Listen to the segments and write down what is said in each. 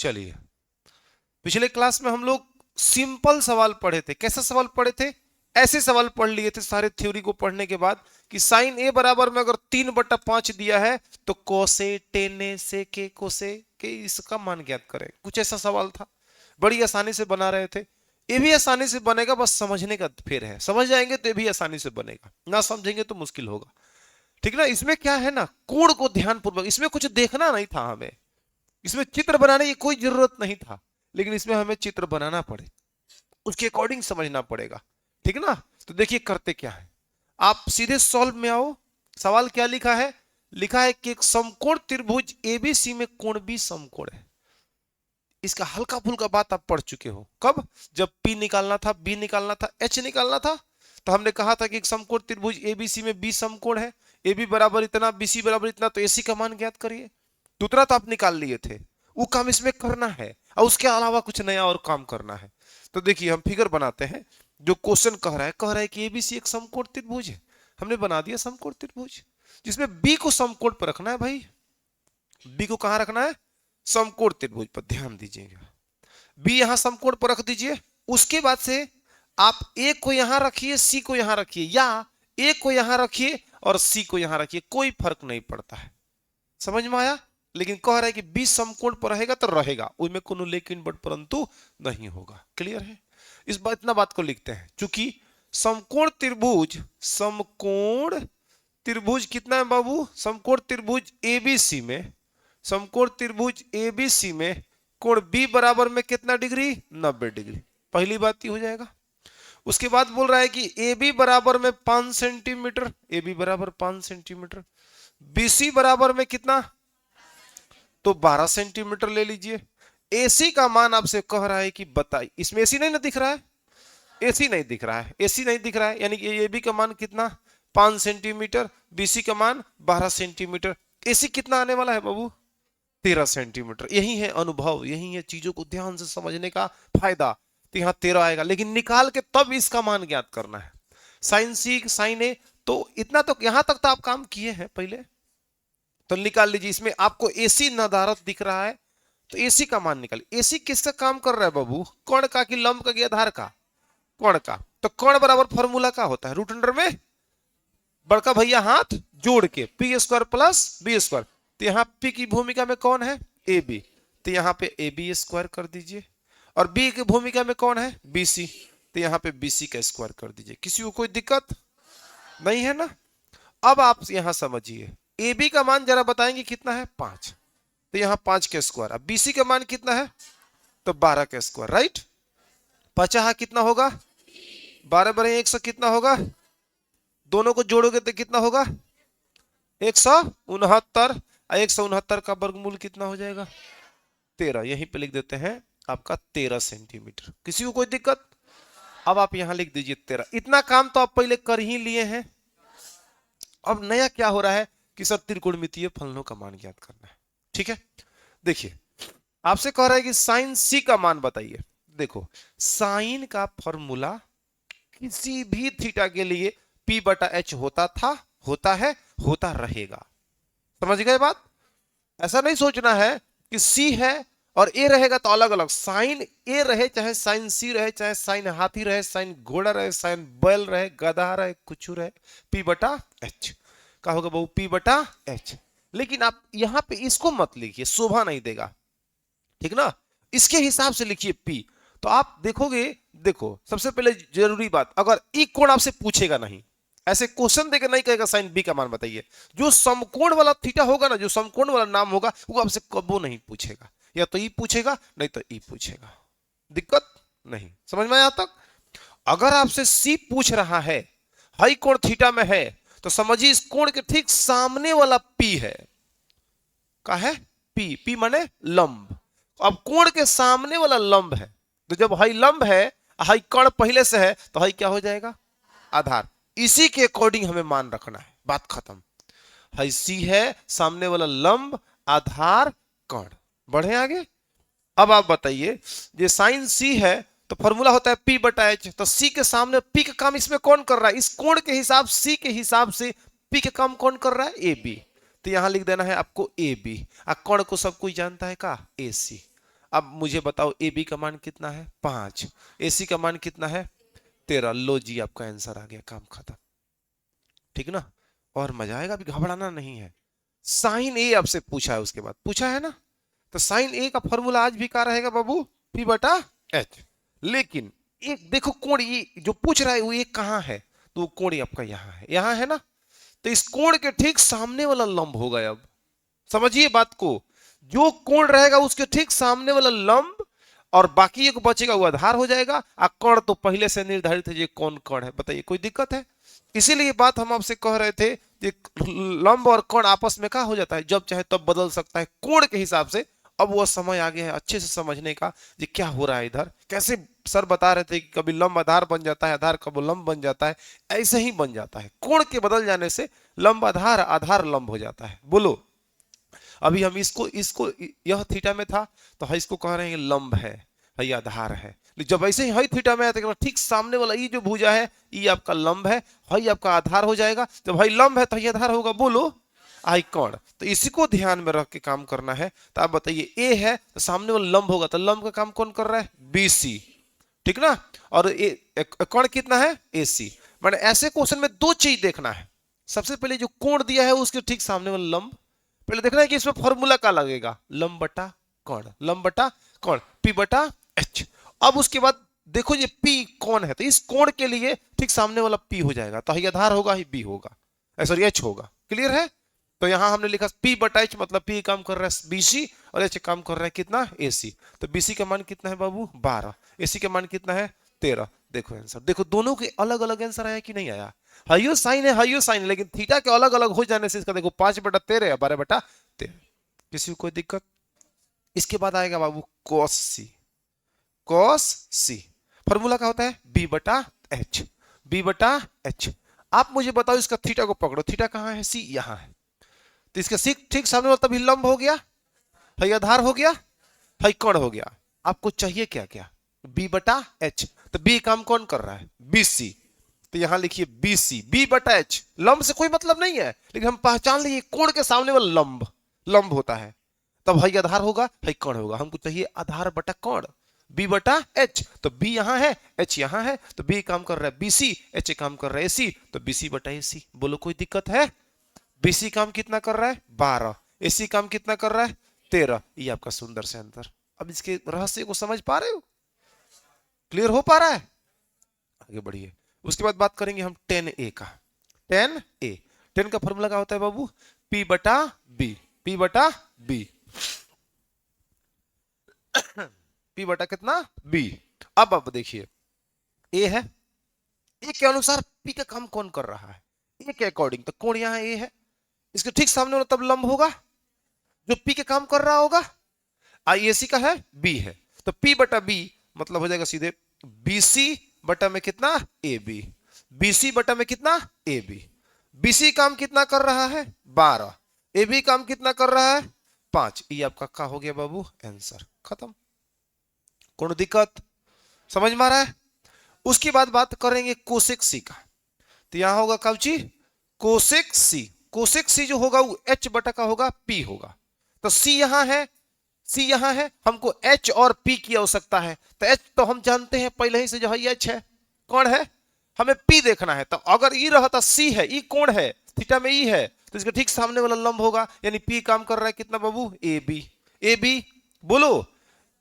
चलिए, पिछले क्लास में हम लोग सिंपल सवाल पढ़े थे। कैसे सवाल पढ़े थे? ऐसे सवाल पढ़ लिए थे सारे थ्योरी को पढ़ने के बाद कि साइन ए बराबर में अगर 3/5 दिया है तो कोसे टेने से के कोसे के इसका मान ज्ञात करें। कुछ ऐसा सवाल था, बड़ी आसानी से बना रहे थे। ये भी आसानी से बनेगा, बस समझने का फेर है। समझ जाएंगे तो ये भी आसानी से बनेगा, ना समझेंगे तो मुश्किल होगा। ठीक ना? इसमें क्या है ना, कोण को ध्यान पूर्वक, इसमें कुछ देखना नहीं था हमें, इसमें चित्र बनाने की कोई जरूरत नहीं था, लेकिन इसमें हमें चित्र बनाना पड़े, उसके अकॉर्डिंग समझना पड़ेगा। ठीक ना? तो देखिए करते क्या है, आप सीधे सॉल्व में आओ। सवाल क्या लिखा है? लिखा है कि एक समकोण त्रिभुज एबीसी में कोण बी समकोण है। इसका हल्का फुल्का बात आप पढ़ चुके हो। कब? जब P निकालना था, B निकालना था, H निकालना था, तो हमने कहा था कि एक समकोण त्रिभुज एबीसी में B समकोण है, AB बराबर इतना, BC बराबर इतना, तो AC का मान ज्ञात करिए। दूसरा तो आप निकाल लिए थे, वो काम इसमें करना है और उसके अलावा कुछ नया और काम करना है। तो देखिए हम फिगर बनाते हैं। जो क्वेश्चन कह रहा है कि एबीसी एक समकोण त्रिभुज है, हमने बना दिया समकोण त्रिभुज, जिसमें बी को समकोण पर रखना है। भाई बी को कहां रखना है? समकोण त्रिभुज पर। ध्यान दीजिएगा, बी यहां समकोण पर रख दीजिए। उसके बाद से आप ए को यहां रखिए, सी को यहां रखिए, या ए को यहां रखिए और सी को यहां रखिए, कोई फर्क नहीं पड़ता है। समझ में आया? लेकिन कह रहा है कि बी समकोण पर रहेगा तो रहेगा, उसमें कोनो लेकिन बट परंतु नहीं होगा। क्लियर है? इस बात, इतना बात को लिखते हैं। चूंकि समकोण त्रिभुज कितना है बाबू? समकोण त्रिभुज एबीसी में, समकोण त्रिभुज एबीसी में कोण बी बराबर में कितना डिग्री? 90 डिग्री। पहली बात ही हो जाएगा। उसके बाद बोल रहा है कि ए बी बराबर में 5 सेंटीमीटर, ए बी बराबर 5 सेंटीमीटर, बीसी बराबर में कितना? तो 12 सेंटीमीटर ले लीजिए। एसी का मान आपसे कह रहा है कि बताइए। इसमें एसी नहीं ना दिख रहा है, एसी नहीं दिख रहा है, एसी नहीं दिख रहा है, यानी कि ए बी का मान कितना? 5 सेंटीमीटर, बीसी का मान 12 सेंटीमीटर, एसी कितना आने वाला है बाबू? 13 सेंटीमीटर। यही है अनुभव, यही है चीजों को ध्यान से समझने का फायदा। तो यहाँ 13 आएगा, लेकिन निकाल के तब इसका मान ज्ञात करना है। साइन सी साइन ए, तो इतना तो यहां तक तो आप काम किए हैं पहले, तो निकाल लीजिए। इसमें आपको एसी नदारत दिख रहा है, तो एसी का मान निकालिए। एसी किसका काम कर रहा है बाबू? कर्ण का कि लंब का कि आधार का? कर्ण का। तो कर्ण बराबर फॉर्मूला का होता है, रूट अंडर में बड़का भैया हाथ जोड़ के P square plus B square. तो यहाँ पी की भूमिका में कौन है? ए बी, तो यहाँ पे ए बी स्क्वायर कर दीजिए। और बी की भूमिका में कौन है? बी सी, तो यहाँ पे बी सी का स्क्वायर कर दीजिए। किसी को कोई दिक्कत नहीं है ना? अब आप यहां समझिए, ए बी का मान जरा बताएंगे कितना है? 5, तो यहाँ 5 का स्क्वायर। अब बी सी का मान कितना है? तो 12 का स्क्वायर, राइट। 50 कितना होगा? 12 बड़े 100 कितना होगा? दोनों को जोड़ोगे तो कितना होगा? 169। 169 का वर्गमूल कितना हो जाएगा? 13। यहीं पे लिख देते हैं आपका 13 सेंटीमीटर। किसी को कोई दिक्कत? अब आप यहां लिख दीजिए 13। इतना काम तो आप पहले कर ही लिए हैं। अब नया क्या हो रहा है कि सर त्रिकोणमितीय फलनों का मान ज्ञात करना है। ठीक है, देखिए आपसे कह रहा है कि साइन सी का मान बताइए। देखो, साइन का फॉर्मूला किसी भी थीटा के लिए P बटा H होता था, होता है, होता रहेगा। समझ गए बात? ऐसा नहीं सोचना है कि C है और A रहेगा तो अलग अलग। साइन A रहे, चाहे साइन C रहे, चाहे साइन हाथी रहे, साइन घोड़ा रहे, साइन बैल रहे, गधा रहे, कुछ रहे, P बटा H का होगा बहु, P बटा H। लेकिन आप यहां पे इसको मत लिखिए, शोभा नहीं देगा। ठीक ना? इसके हिसाब से लिखिए P। तो आप देखोगे, देखो सबसे पहले जरूरी बात, अगर एक कोण आपसे पूछेगा नहीं, ऐसे क्वेश्चन देकर नहीं कहेगा साइन बी का मान बताइए। जो समकोण वाला थीटा होगा ना, जो समकोण वाला नाम होगा, वो आपसे कबो नहीं पूछेगा। या तो ई पूछेगा, नहीं तो ई पूछेगा। दिक्कत नहीं। समझ में आया तक? अगर आपसे सी पूछ रहा है, हाई कोण थीटा में है, तो समझिए इस कोण के ठीक सामने वाला पी है। का है? पी। पी माने लंब। अब कोण के सामने वाला लंब है, तो जब हाई लंब है, हाई कर्ण पहले से है, तो हाई क्या हो जाएगा? आधार। इसी के अकॉर्डिंग हमें मान रखना है, बात खत्म। हाई सी है, सामने वाला लंब, आधार, कर्ण। बढ़े आगे। अब आप बताइए, ये साइन सी है तो फॉर्मूला होता है P बटा H। तो C के सामने P का काम इसमें कौन कर रहा है? इस कोण के हिसाब, C के हिसाब से P के काम कौन कर रहा है? AB। तो यहां लिख देना है आपको AB। कर्ण को सब कोई जानता है का? AC। अब मुझे बताओ ए बी का मान कितना है 5, ए सी का मान कितना है 13। लो जी आपका आंसर आ गया, काम खत्म। ठीक ना, और मजा आएगा, अभी घबराना नहीं है। साइन ए आपसे पूछा है, उसके बाद पूछा है ना, तो साइन ए का फॉर्मूला आज भी क्या रहेगा बाबू, पी बटा एच। लेकिन एक देखो कोण ये जो पूछ रहा है वो ये कहाँ है, तो वो कोण आपका यहाँ है ना, तो इस कोण के ठीक सामने वाला लंब होगा। अब समझिए बात को, जो कोण रहेगा उसके ठीक सामने वाला लंब, और बाकी एक बचेगा वो आधार हो जाएगा। आ कण तो पहले से निर्धारित है ये कौन कण है, बताइए कोई दिक्कत है? इसीलिए बात हम आपसे कह रहे थे कि लंब और कोण आपस में क्या हो जाता है, जब चाहे तब बदल सकता है कोण के हिसाब से। अब वो समय आ गया है अच्छे से समझने का, ये क्या हो रहा है इधर, कैसे सर बता रहे थे कि कभी लंब आधार बन जाता है, आधार कब लंब बन जाता है, ऐसे ही बन जाता है। कोण के बदल जाने से लंब आधार, आधार लंब हो जाता है। बोलो, अभी हम इसको इसको यह थीटा में था तो हम इसको कह रहे हैं लंब है, ये आधार है। जब ऐसे ही हई थीटा में आया तो ठीक सामने वाला ये जो भुजा है ये आपका लंब है, हई आपका आधार हो जाएगा। जब हई लंब है तो ये आधार होगा। बोलो, आई कौन, तो इसी को ध्यान में रख के काम करना है। तो आप बताइए ए है तो सामने वाला लंब होगा, तो लंब का काम कौन कर रहा है, बी सी, ठीक ना। और कौन कितना है, ए सी। मैंने ऐसे क्वेश्चन में दो चीज देखना है, सबसे पहले जो कोण दिया है उसके ठीक सामने वाला लंब, पहले देखना है कि इसमें फॉर्मूला क्या लगेगा, लंब बटा कौन, लंब बटा कौन, पी बटा एच। अब उसके बाद देखो ये पी कौन है, तो इस कोण के लिए ठीक सामने वाला पी हो जाएगा, तो ये आधार होगा, ही बी होगा, सॉरी एच होगा। क्लियर है? तो यहां हमने लिखा पी बटा एच, मतलब पी काम कर रहा है बीसी और एच काम कर रहा है कितना, एसी। तो बीसी का मान कितना है बाबू 12, एसी का मान कितना है 13। देखो आंसर, देखो दोनों के अलग अलग आंसर आया कि नहीं आया। हाइयो साइन है, हाइयो साइन है, लेकिन थीटा के अलग अलग हो जाने से इसका देखो 5 बटा 13 या 12 बटा 13। किसी को कोई दिक्कत? इसके बाद आएगा बाबू कॉस सी। कॉस सी फॉर्मूला क्या होता है, बी बटा एच, बी बटा एच। आप मुझे बताओ इसका थीटा को पकड़ो, थीटा कहां है, सी यहां है, तो इसका सी ठीक सामने वाला तभी लंब हो गया, है आधार हो गया, है कण हो गया। आपको चाहिए क्या क्या, बी बटा एच, तो बी काम कौन कर रहा है, बी सी, तो यहां लिखिए बी सी, बी बटा एच। लंब से कोई मतलब नहीं है, लेकिन हम पहचान लिए कोण के सामने वाला लंब, लंब होता है, तब है आधार होगा, है कण होगा। हमको चाहिए आधार बटा कण, बी बटा एच, तो बी यहां है, एच यहां है, तो बी काम कर रहा है बीसी, एच काम कर रहा है एसी, तो बीसी बटा एसी। बोलो कोई दिक्कत है? बीसी काम कितना कर रहा है 12, एसी काम कितना कर रहा है 13। ये आपका सुंदर से आंसर। अब इसके रहस्य को समझ पा रहे हो, क्लियर हो पा रहा है? आगे बढ़िए। उसके बाद बात करेंगे हम 10a का। 10a, 10 का फॉर्मूला क्या होता है बाबू, p बटा b, p बटा b, p बटा कितना b। अब देखिए a है, a के अनुसार p का काम कौन कर रहा है, a के अकॉर्डिंग, तो कोण यहां a है, इसके ठीक सामने वाला तब लंब होगा जो p के काम कर रहा होगा। IAC का है b है, तो p बटा b मतलब हो जाएगा सीधे BC बटा में कितना AB, BC बटा में कितना AB। BC काम कितना कर रहा है 12, AB काम कितना कर रहा है 5। ये आपका क्या हो गया बाबू, आंसर खत्म। कौन दिक्कत, समझ में आ रहा है? उसके बाद बात करेंगे कोसेक सी का, तो यहां होगा काउची कोसेक सी। कोसेक सी जो होगा वो H बटा का होगा P होगा, तो C यहां है, सी यहां है, हमको एच और पी की आवश्यकता है। तो एच तो हम जानते हैं पहले ही से जो है एच है, कौन है, हमें पी देखना है। तो अगर ई रहता सी है, ई कौन है, थीटा में ई है, तो इसके ठीक सामने वाला लंब होगा, यानी पी काम कर रहा है कितना बाबू ए बी, ए बी। बोलो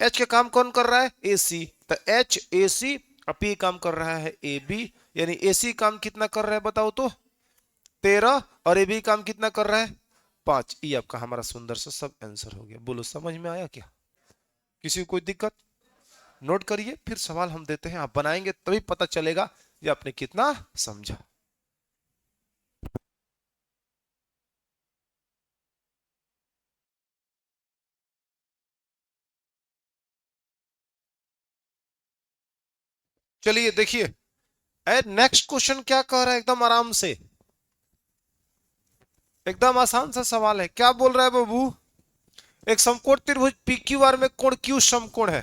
एच का काम कौन कर रहा है ए सी, तो एच ए सी, और पी काम कर रहा है ए बी, यानी ए सी काम कितना कर रहा है बताओ तो 13, और ए बी काम कितना कर रहा है 5। ये आपका हमारा सुंदर सा सब आंसर हो गया। बोलो समझ में आया क्या, किसी को कोई दिक्कत? नोट करिए, फिर सवाल हम देते हैं, आप बनाएंगे तभी पता चलेगा ये आपने कितना समझा। चलिए देखिए, नेक्स्ट क्वेश्चन क्या कह रहा है, एकदम आराम से, एकदम आसान सा सवाल है। क्या बोल रहा है बाबू, एक समकोण त्रिभुज PQR में कोण Q समकोण है।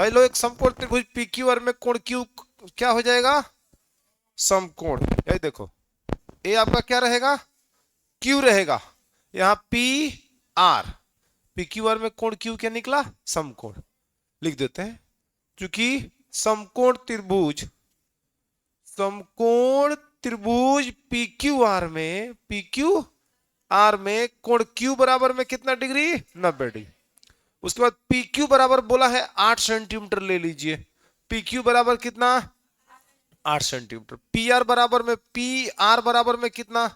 हेलो, एक समकोण त्रिभुज PQR में कोण Q क्या हो जाएगा, समकोण। ये देखो ये आपका क्या रहेगा, Q रहेगा, यहां PR, PQR में कोण Q क्या निकला, समकोण। लिख देते हैं, क्योंकि समकोण त्रिभुज, समकोण त्रिभुज पी क्यू आर में, पी क्यू आर में कोण क्यू बराबर में कितना डिग्री, 90 डिग्री। उसके बाद पी क्यू बराबर बोला है 8 सेंटीमीटर ले लीजिए, पी क्यू बराबर कितना, 8 सेंटीमीटर। पी आर बराबर में, पी आर बराबर में कितना,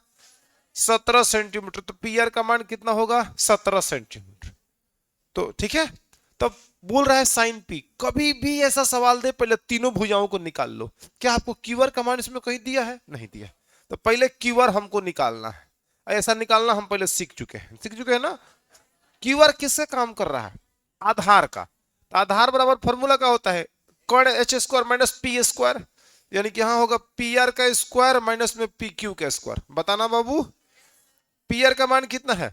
17 सेंटीमीटर। तो पी आर का मान कितना होगा, 17 सेंटीमीटर। तो ठीक है, तब बोल रहा है साइन पी। कभी भी ऐसा सवाल दे पहले तीनों भुजाओं को निकाल लो। क्या आपको क्यूआर का मान इसमें कहीं दिया है, नहीं दिया, तो पहले क्यूआर हमको निकालना है। ऐसा निकालना हम पहले सीख चुके हैं ना। क्यूआर किससे काम कर रहा है, आधार का। तो आधार बराबर फॉर्मूला का होता है कर्ण H square minus P square, यानी कि यहां होगा पी आर का स्क्वायर माइनस में पी क्यू का स्क्वायर। बताना बाबू, पी आर का मान कितना है,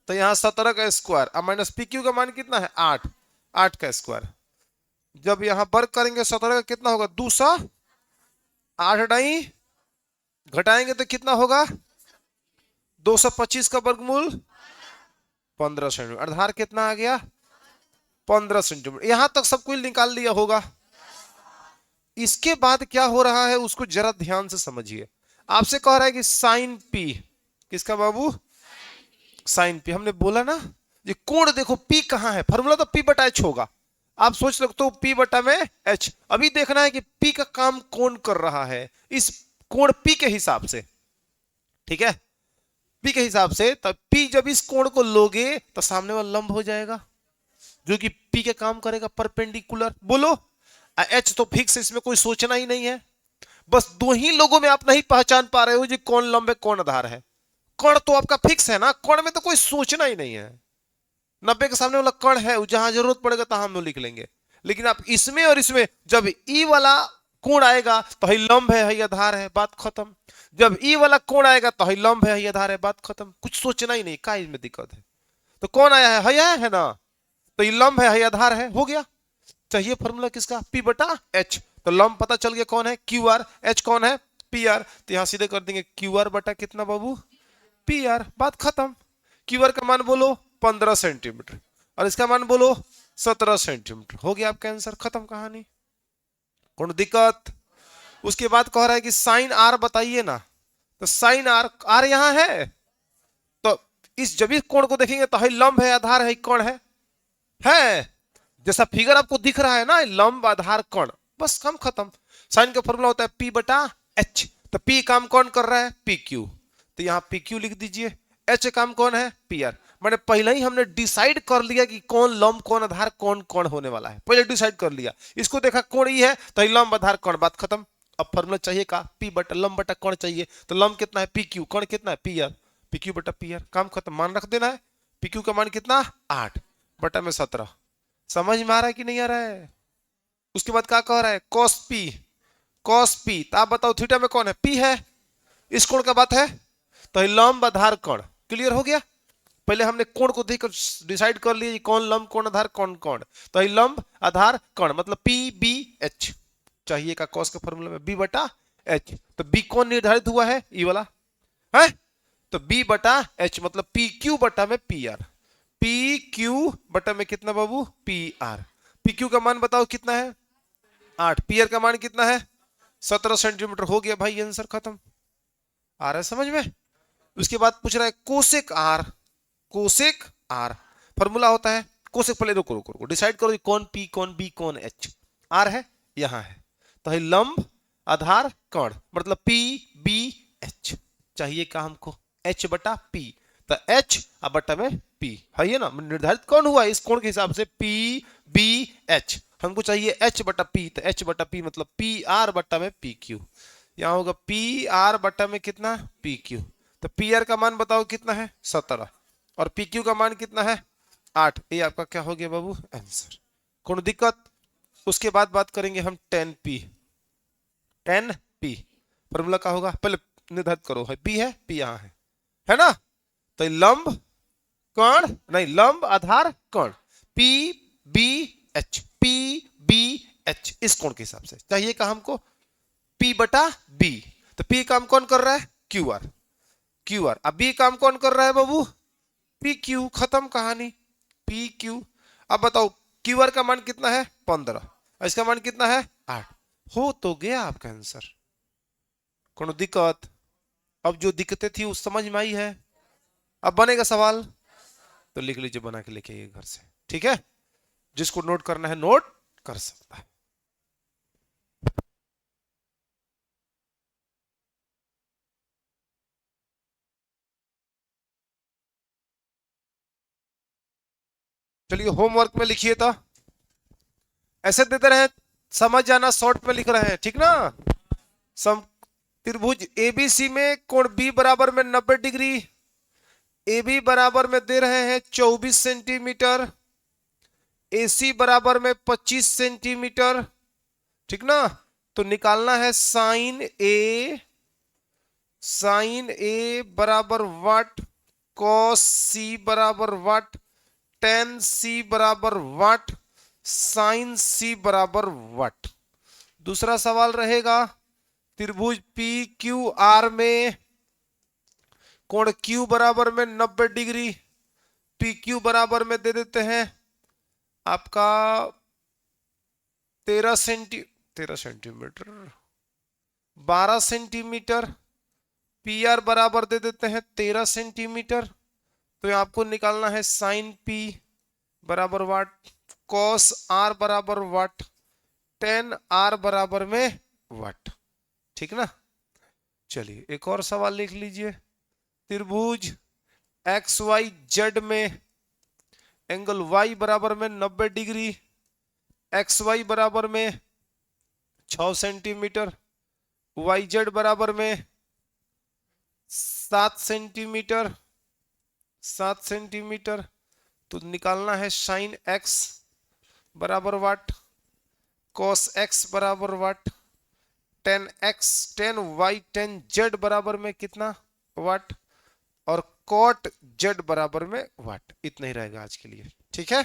तो यहां 17 का स्क्वायर, अब माइनस पी क्यू का मान कितना है, 8, 8 का स्क्वायर। जब यहां वर्ग करेंगे 17 का कितना होगा, 200, 8 डाई घटाएंगे तो कितना होगा, 225 का वर्गमूल 15 सेंटीमीटर। आधार कितना आ गया, 15 सेंटीमीटर। यहां तक सब कुछ निकाल लिया होगा। इसके बाद क्या हो रहा है उसको जरा ध्यान से समझिए। आपसे कह रहा है कि साइन पी, किसका बाबू, साइन पी। हमने बोला ना ये कोण देखो पी कहां है, फॉर्मूला तो पी बटा एच होगा। आप सोच सकते हो पी बटा में एच। अभी देखना है कि पी का काम कौन कर रहा है, इस कोण पी के हिसाब से, ठीक है, पी के हिसाब से। तब पी जब इस कोण को लोगे तो सामने वाला लंब हो जाएगा, जो कि पी के काम करेगा परपेंडिकुलर। बोलो, एच तो फिक्स है, इसमें कोई सोचना ही नहीं है। बस दो ही लोगों में आप नहीं पहचान पा रहे हो जी कौन लंब है कौन आधार है। कण तो आपका फिक्स है ना, कण में तो कोई सोचना ही नहीं है। 90 के सामने वाला कण है, जहां जरूरत पड़ेगा तहां हम लोग लिख लेंगे। लेकिन आप इसमें और इसमें जब ई वाला कोण आएगा तो ही लंब है, ही आधार है, बात खत्म। जब ई वाला कोण आएगा तो ही लंब है, ही आधार है, बात खत्म। कुछ सोचना ही नहीं, का इसमें दिक्कत है। तो कौन आया है ना, तो ये लंब है, ही आधार है, हो गया। चाहिए फॉर्मूला किसका, पी बटा एच। तो लंब पता चल गया कौन है, क्यू आर, एच कौन है, पी आर। तो यहां सीधे कर देंगे क्यू आर बटा कितना बाबू, पी आर, बात खत्म। क्यू आर का मान बोलो 15 सेंटीमीटर और इसका मान बोलो 17 सेंटीमीटर। हो गया आपका आंसर, खत्म कहानी, कौन दिक्कत। उसके बाद कह रहा है कि साइन आर बताइए ना। तो साइन आर, आर यहां है, तो इस जब इस कोण को देखेंगे तो है लंब है, आधार है, कौन है जैसा फिगर आपको दिख रहा है ना, लंब आधार कण, बस काम खत्म। साइन का फॉर्मूला होता है पी बटा एच। तो पी काम कौन कर रहा है, पी क्यू। तो यहां पी क्यू लिख दीजिए, एच काम कौन है, पी आर। मैंने पहले ही हमने डिसाइड कर लिया कि कौन लंब कौन आधार कौन कौन होने वाला है, पहले डिसाइड कर लिया। इसको देखा कौन ही है तो लंब आधार कौन, बात खत्म। अब फॉर्मूला चाहिए का, पी बटा लंब बटा कौन चाहिए। तो लंब कितना है, पी क्यू, कौन कितना है, पी आर, पी क्यू बटा पी आर, काम खत्म। मान रख देना है, पी क्यू का मान कितना, 8 बटा में 17। समझ में आ रहा है कि नहीं आ रहा है। उसके बाद क्या कह रहा है, कॉस पी, कॉस पी। तो आप बताओ थीटा में कौन है, पी है, इस कोण का बात है। तो लंब आधार कोण, क्लियर हो गया। पहले हमने कोण को देखकर डिसाइड कर लिया कौन लंब कौन आधार कौन कौन। तो लंब आधार कोण मतलब पी बी एच चाहिए का, कॉस का फॉर्मूला में बी बटा एच। तो बी कौन निर्धारित हुआ है, ई वाला है। तो बी बटा एच मतलब पी क्यू बटा में पी आर, पी क्यू बटा में कितना बाबू, पी आर। पी क्यू का मान बताओ कितना है, 8। पी आर का मान कितना है, 17 सेंटीमीटर। हो गया भाई आंसर, खत्म। आ रहा है समझ में। उसके बाद पूछ रहा है cosec R, cosec R formula होता है कोसेक। पहले रुको रुको रुको, डिसाइड करो कौन पी कौन बी कौन एच। आर है यहां है, तो है लंब आधार कण मतलब पी बी एच चाहिए का हमको, एच बटा पी। तो एच बटा में पी है ये ना, निर्धारित कौन हुआ इस कोण के हिसाब से, पी बी एच। हमको चाहिए एच बटा पी, तो एच बटा पी मतलब पी आर बटा में पी क्यू। यहां होगा पी आर बटा में कितना, पी क्यू। तो पी आर का मान बताओ कितना है, 17 और पी क्यू का मान कितना है, 8। ये आपका क्या हो गया बाबू, आंसर। कौन दिक्कत। उसके बाद बात करेंगे हम ten P, ten P formula का होगा, पहले निर्धारित करो, है पी है, पी यहां है ना। तो लंब कण नहीं, लंब आधार कण P B H, P B H इस कोण के हिसाब से चाहिए का हमको पी बटा बी। तो पी काम कौन कर रहा है, क्यू आर, क्यू आर। अब बी काम कौन कर रहा है बाबू, पी क्यू, खत्म कहानी, पी क्यू। अब बताओ क्यू आर का मान कितना है 15, इसका मान कितना है 8। हो तो गया आपका आंसर। कोनो दिक्कत? अब जो दिक्कतें थी उस समझ में आई है। अब बनेगा सवाल तो लिख लीजिए, बना के लेके आइए घर से, ठीक है। जिसको नोट करना है नोट कर सकता है। चलिए होमवर्क में लिखिए तो, ऐसे देते रहे, समझ जाना, शॉर्ट में लिख रहे हैं, ठीक ना। सम त्रिभुज एबीसी में कोण बी बराबर में 90 डिग्री, ए बी बराबर में दे रहे हैं 24 सेंटीमीटर, AC बराबर में 25 सेंटीमीटर, ठीक ना। तो निकालना है साइन ए बराबर वाट, कॉस सी बराबर वाट, टेन सी बराबर वाट, साइन सी बराबर वाट। दूसरा सवाल रहेगा, त्रिभुज पी क्यू आर में कोण Q बराबर में 90 डिग्री, पी क्यू बराबर में दे देते हैं आपका 13 सेंटीमीटर 12 सेंटीमीटर, पी आर बराबर दे देते हैं 13 सेंटीमीटर। तो आपको निकालना है साइन पी बराबर वाट, कॉस आर बराबर वाट, टेन आर बराबर में वाट, ठीक ना। चलिए एक और सवाल लिख लीजिए, त्रिभुज एक्स वाई जेड में एंगल y बराबर में 90 डिग्री, एक्स वाई बराबर में 6 सेंटीमीटर, वाई जेड बराबर में 7 सेंटीमीटर, 7 सेंटीमीटर। तो निकालना है साइन x बराबर वाट, कॉस x बराबर what, tan X tan Y tan Z बराबर में कितना वाट, और कॉट जेड बराबर में वाट। इतना ही रहेगा आज के लिए, ठीक है।